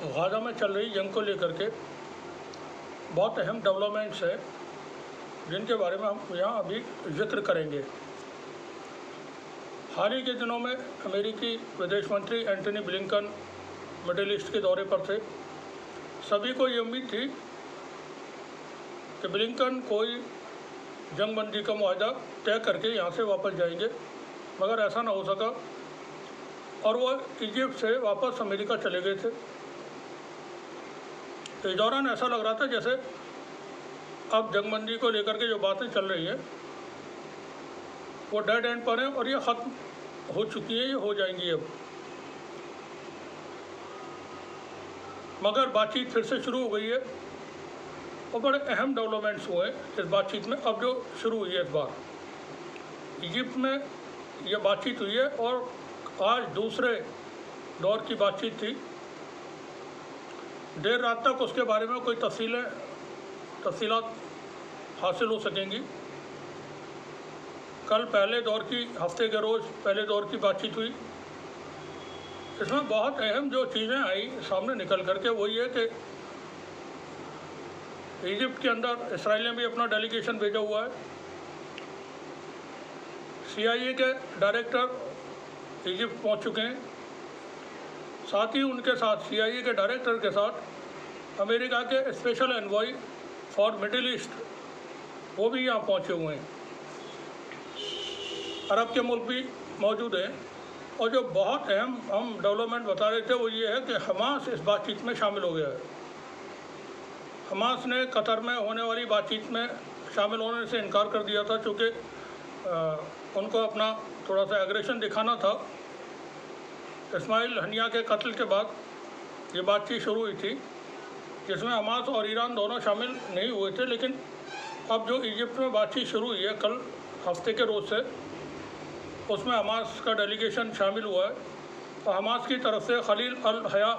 Gaza में चल रही जंग को लेकर के बहुत अहम डेवलपमेंट्स है जिनके बारे में हम यहाँ अभी जिक्र करेंगे। हाल ही के दिनों में अमेरिकी विदेश मंत्री एंटनी ब्लिंकन मिडिल ईस्ट के दौरे पर थे। सभी को ये उम्मीद थी कि ब्लिंकन कोई जंगबंदी का मुआहदा तय करके यहाँ से वापस जाएंगे, मगर ऐसा ना हो सका और वो इजिप्ट से वापस अमेरिका चले गए थे। इस दौरान ऐसा लग रहा था जैसे अब जंगबंदी को लेकर के जो बातें चल रही हैं वो डेड एंड पर हैं और ये ख़त्म हो चुकी है, ये हो जाएंगी अब। मगर बातचीत फिर से शुरू हो गई है और बड़े अहम डेवलपमेंट्स हुए इस बातचीत में। अब जो शुरू हुई है इस बार इजिप्ट में ये बातचीत हुई है और आज दूसरे दौर की बातचीत थी। देर रात तक उसके बारे में कोई तफसीलात हासिल हो सकेंगी। कल पहले दौर की हफ्ते के रोज़ पहले दौर की बातचीत हुई। इसमें बहुत अहम जो चीज़ें आई सामने निकल करके वो ये कि इजिप्ट के अंदर इसराइल ने भी अपना डेलीगेशन भेजा हुआ है। CIA के डायरेक्टर इजिप्ट पहुंच चुके हैं। साथ ही उनके साथ CIA के डायरेक्टर के साथ अमेरिका के special envoy for middle east वो भी यहाँ पहुँचे हुए हैं। अरब के मुल्क भी मौजूद हैं। और जो बहुत अहम हम डेवलपमेंट बता रहे थे वो ये है कि हमास इस बातचीत में शामिल हो गया है। हमास ने कतर में होने वाली बातचीत में शामिल होने से इनकार कर दिया था, चूँकि उनको अपना थोड़ा सा एग्रेशन दिखाना था। इस्माइल हनिया के कत्ल के बाद ये बातचीत शुरू हुई थी जिसमें हमास और ईरान दोनों शामिल नहीं हुए थे, लेकिन अब जो इजिप्ट में बातचीत शुरू हुई है कल हफ्ते के रोज़ से, उसमें हमास का डेलीगेशन शामिल हुआ है। और हमास की तरफ से खलील अल हया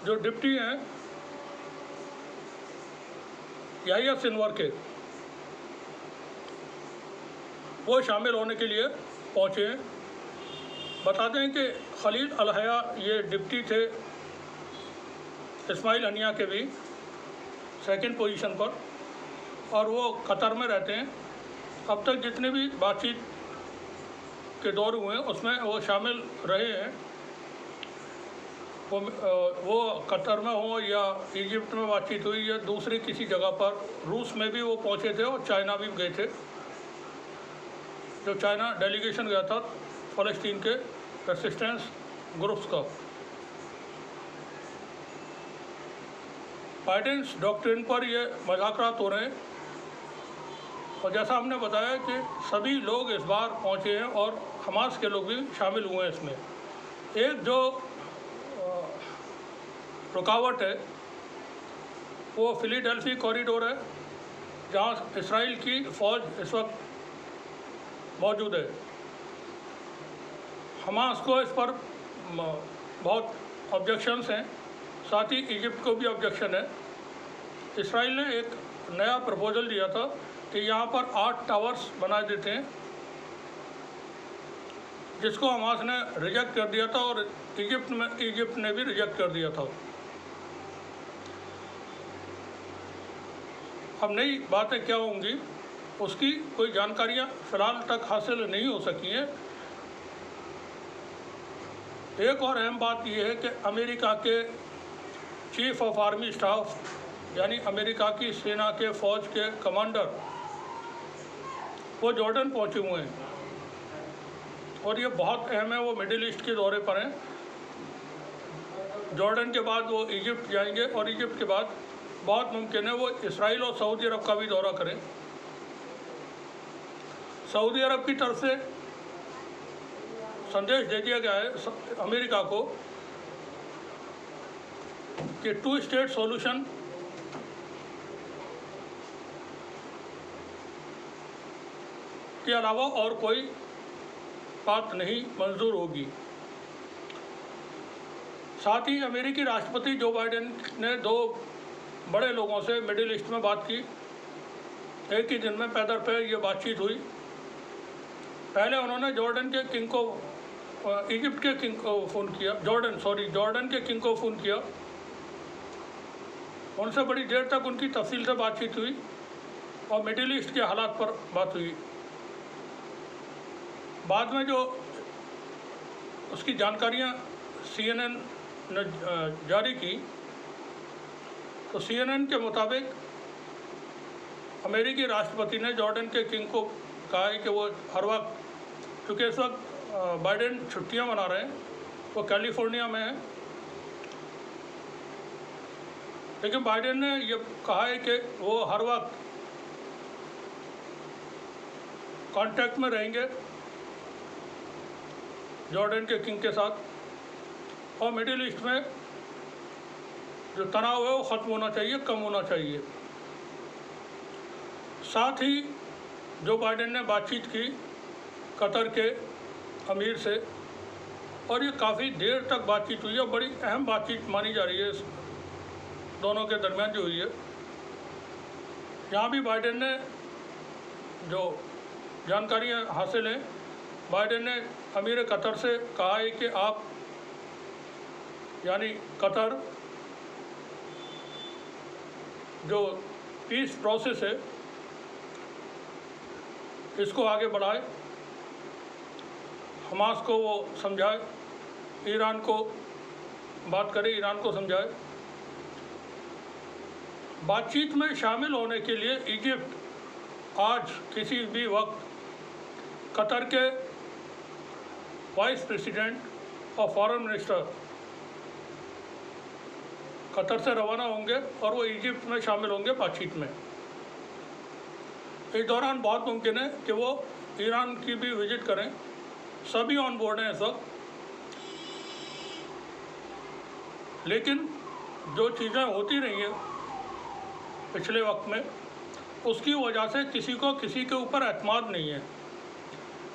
जो डिप्टी हैं याहिया सिनवर के, वो शामिल होने के लिए पहुँचे हैं। बता दें कि खलील अल हया ये डिप्टी थे इस्माइल हनिया के भी सेकंड पोजीशन पर और वो कतर में रहते हैं। अब तक जितने भी बातचीत के दौर हुए हैं उसमें वो शामिल रहे हैं, वो कतर में हो या इजिप्ट में बातचीत हुई या दूसरी किसी जगह पर। रूस में भी वो पहुंचे थे और चाइना भी गए थे। जो चाइना डेलीगेशन गया था फ़लस्तीन के रेसिस्टेंस ग्रुप्स का। बाइडेंस डॉक्ट्रिन पर ये मुज़ाकरात हो रहे हैं और जैसा हमने बताया कि सभी लोग इस बार पहुंचे हैं और हमास के लोग भी शामिल हुए हैं इसमें। एक जो रुकावट है वो फिलाडेल्फी कॉरिडोर है जहां इसराइल की फ़ौज इस वक्त मौजूद है। हमास को इस पर बहुत ऑब्जेक्शंस हैं, साथ ही इजिप्ट को भी ऑब्जेक्शन है। इसराइल ने एक नया प्रपोजल दिया था कि यहाँ पर 8 टावर्स बना देते हैं, जिसको हमास ने रिजेक्ट कर दिया था और इजिप्ट ने भी रिजेक्ट कर दिया था। अब नई बातें क्या होंगी उसकी कोई जानकारियाँ फ़िलहाल तक हासिल नहीं हो सकी हैं। एक और अहम बात यह है कि अमेरिका के चीफ ऑफ आर्मी स्टाफ यानी अमेरिका की सेना के फ़ौज के कमांडर वो जॉर्डन पहुंचे हुए हैं और ये बहुत अहम है। वो मिडिल ईस्ट के दौरे पर हैं। जॉर्डन के बाद वो इजिप्ट जाएंगे और इजिप्ट के बाद बहुत मुमकिन है वो इसराइल और सऊदी अरब का भी दौरा करें। सऊदी अरब की तरफ से संदेश दे दिया गया है अमेरिका को कि 2 स्टेट सॉल्यूशन के अलावा और कोई बात नहीं मंजूर होगी। साथ ही अमेरिकी राष्ट्रपति जो बाइडेन ने 2 बड़े लोगों से मिडिल ईस्ट में बात की। एक ही दिन में पैदर पे ये बातचीत हुई। पहले उन्होंने जॉर्डन के किंग को इजिप्ट के किंग को फ़ोन किया, जॉर्डन के किंग को फ़ोन किया। उनसे बड़ी देर तक उनकी तफसील से बातचीत हुई और मिडिल ईस्ट के हालात पर बात हुई। बाद में जो उसकी जानकारियाँ CNN ने जारी की, तो CNN के मुताबिक अमेरिकी राष्ट्रपति ने जॉर्डन के किंग को कहा है कि वो हर वक्त, क्योंकि इस वक्त बाइडेन छुट्टियां मना रहे हैं, वो कैलिफोर्निया में है, लेकिन बाइडेन ने ये कहा है कि वो हर वक्त कांटेक्ट में रहेंगे जॉर्डन के किंग के साथ, और मिडिल ईस्ट में जो तनाव है वो ख़त्म होना चाहिए, कम होना चाहिए। साथ ही जो बाइडेन ने बातचीत की कतर के अमीर से, और ये काफ़ी देर तक बातचीत हुई है, बड़ी अहम बातचीत मानी जा रही है इस दोनों के दरमियान जो हुई है। यहाँ भी बाइडेन ने जो जानकारियाँ हासिल हैं, बाइडेन ने अमीर कतर से कहा है कि आप, यानी कतर, जो पीस प्रोसेस है इसको आगे बढ़ाए, हमास को वो समझाए, ईरान को बात करे, ईरान को समझाए। बातचीत में शामिल होने के लिए इजिप्ट आज किसी भी वक्त कतर के वाइस प्रेसिडेंट और फॉरेन मिनिस्टर कतर से रवाना होंगे और वो इजिप्ट में शामिल होंगे बातचीत में। इस दौरान बहुत मुमकिन है कि वो ईरान की भी विजिट करें। सभी ऑन बोर्ड हैं इस वक्त, लेकिन जो चीज़ें होती रही हैं पिछले वक्त में, उसकी वजह से किसी को किसी के ऊपर एतमाद नहीं है।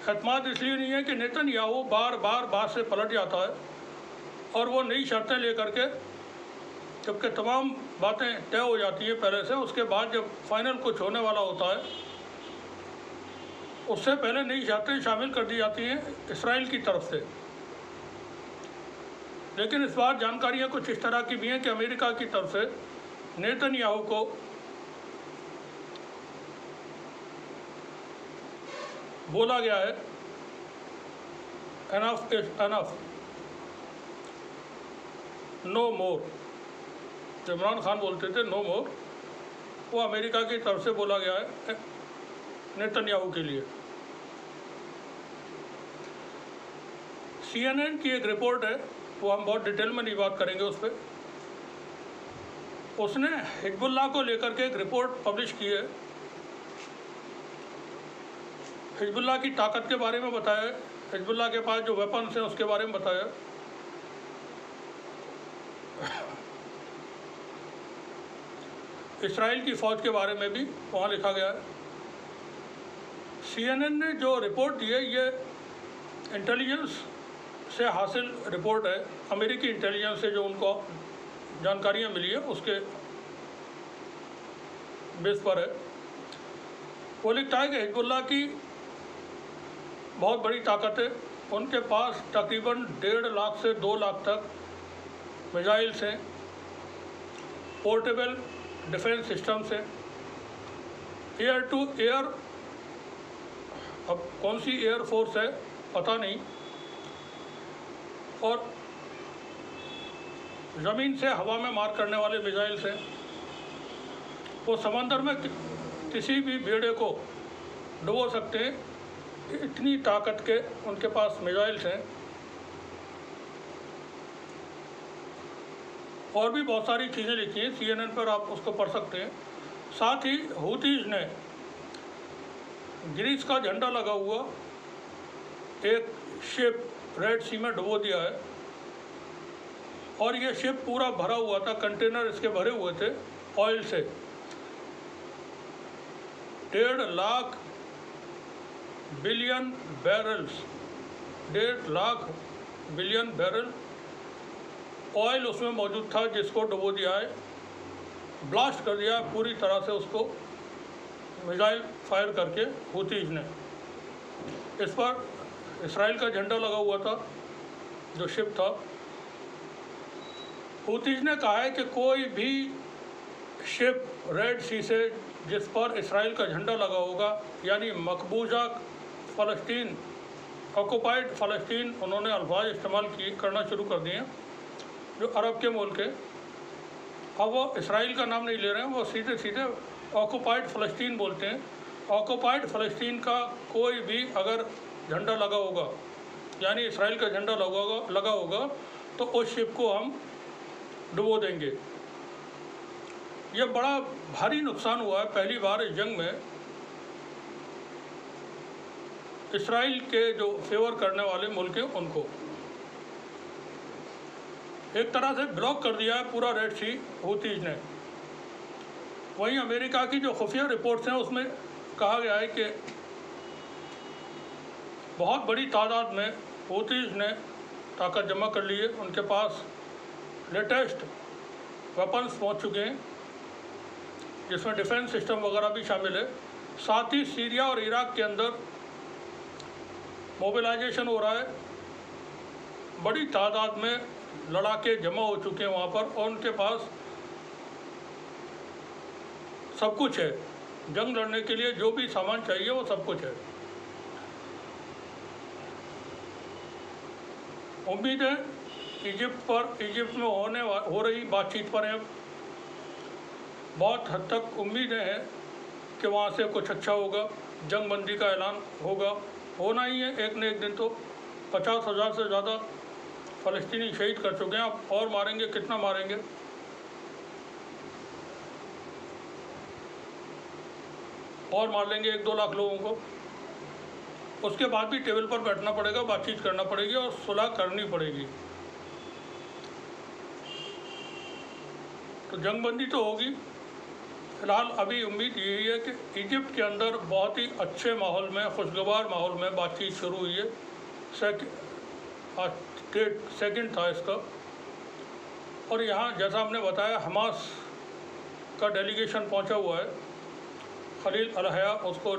एतमाद इसलिए नहीं है कि नेतन्याहू बार बार बात से पलट जाता है और वो नई शर्तें लेकर के, जबकि तमाम बातें तय हो जाती हैं पहले से, उसके बाद जब फाइनल कुछ होने वाला होता है उससे पहले नई शर्तें शामिल कर दी जाती हैं इसराइल की तरफ से। लेकिन इस बार जानकारियाँ कुछ इस तरह की भी हैं कि अमेरिका की तरफ से नेतन्याहू को बोला गया है एनफ इज एनफ, नो मोर। इमरान खान बोलते थे नो मोर, वो अमेरिका की तरफ से बोला गया है नेतन्याहू के लिए। CNN की एक रिपोर्ट है, वो हम बहुत डिटेल में नहीं बात करेंगे उस पर। उसने हिजबुल्लाह को लेकर के एक रिपोर्ट पब्लिश की है, हिजबुल्लाह की ताकत के बारे में बताया है, हिजबुल्लाह के पास जो वेपन्स हैं उसके बारे में बताया। इसराइल की फ़ौज के बारे में भी वहाँ लिखा गया है। CNN ने जो रिपोर्ट दी है ये इंटेलिजेंस से हासिल रिपोर्ट है, अमेरिकी इंटेलिजेंस से जो उनको जानकारियाँ मिली है उसके बेस पर है। वो लिखता है कि हिजबुल्लाह की बहुत बड़ी ताकत है, उनके पास तकरीबन 1.5 लाख से 2 लाख तक मिसाइल्स हैं, पोर्टेबल डिफेंस सिस्टम्स हैं, एयर टू एयर, अब कौन सी एयर फोर्स है पता नहीं, और ज़मीन से हवा में मार करने वाले मिसाइल्स हैं। वो समंदर में किसी भी बेड़े को डुबो सकते हैं, इतनी ताकत के उनके पास मिसाइल्स हैं। और भी बहुत सारी चीज़ें लिखी हैं CNN पर, आप उसको पढ़ सकते हैं। साथ ही हूतीज़ ने ग्रीस का झंडा लगा हुआ एक शिप रेड सी में डुबो दिया है, और ये शिप पूरा भरा हुआ था, कंटेनर इसके भरे हुए थे ऑयल से। 1.5 lakh billion barrels, 1.5 lakh billion barrel oil उसमें मौजूद था, जिसको डुबो दिया है, ब्लास्ट कर दिया है पूरी तरह से उसको, मिसाइल फायर करके हूतीज़ ने। इस पर इसराइल का झंडा लगा हुआ था। जो शिप था, हूतीज ने कहा है कि कोई भी शिप रेड सी से जिस पर इसराइल का झंडा लगा होगा, यानी मकबूजा फ़लस्तीन, ऑक्यूपाइड फ़लस्तीन, उन्होंने अल्फाज इस्तेमाल करना शुरू कर दिए, जो अरब के मुल्क है। अब वो इसराइल का नाम नहीं ले रहे हैं, वो सीधे सीधे ऑक्यूपाइड फ़लस्तीन बोलते हैं। ऑक्यूपाइड फ़लस्तीन का कोई भी अगर झंडा लगा होगा, यानी इसराइल का झंडा लगा होगा, तो उस शिप को हम डुबो देंगे। यह बड़ा भारी नुकसान हुआ है पहली बार इस जंग में। इसराइल के जो फेवर करने वाले मुल्क हैं उनको एक तरह से ब्लॉक कर दिया है पूरा रेड सी हूतीज ने। वहीं अमेरिका की जो खुफिया रिपोर्ट्स हैं उसमें कहा गया है कि बहुत बड़ी तादाद में हूतीज ने ताकत जमा कर ली है, उनके पास लेटेस्ट वेपन्स पहुंच चुके हैं, जिसमें डिफेंस सिस्टम वगैरह भी शामिल है। साथ ही सीरिया और इराक के अंदर मोबिलाइजेशन हो रहा है, बड़ी तादाद में लड़ाके जमा हो चुके हैं वहाँ पर, और उनके पास सब कुछ है, जंग लड़ने के लिए जो भी सामान चाहिए वो सब कुछ है। उम्मीद है इजिप्ट में हो रही बातचीत पर है, बहुत हद तक उम्मीदें हैं कि वहाँ से कुछ अच्छा होगा, जंग बंदी का ऐलान होगा, होना ही है एक न एक दिन। तो 50,000 से ज़्यादा फ़लस्तीनी शहीद कर चुके हैं, अब और मारेंगे, कितना मारेंगे। और मार लेंगे 1-2 लाख लोगों को, उसके बाद भी टेबल पर बैठना पड़ेगा, बातचीत करना पड़ेगी और सुलह करनी पड़ेगी। तो जंगबंदी तो होगी। फ़िलहाल अभी उम्मीद यही है कि इजिप्ट के अंदर बहुत ही अच्छे माहौल में, खुशगवार माहौल में बातचीत शुरू हुई है। सेकंड था इसका, और यहाँ जैसा हमने बताया हमास का डेलीगेशन पहुँचा हुआ है, खलील अल हया उसको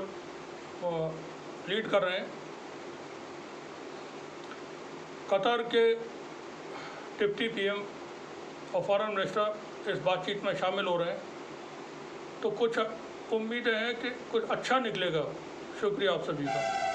लीड कर रहे हैं। कतर के डिप्टी पीएम और फॉरेन मिनिस्टर इस बातचीत में शामिल हो रहे हैं। तो कुछ उम्मीदें हैं कि कुछ अच्छा निकलेगा। शुक्रिया आप सभी का।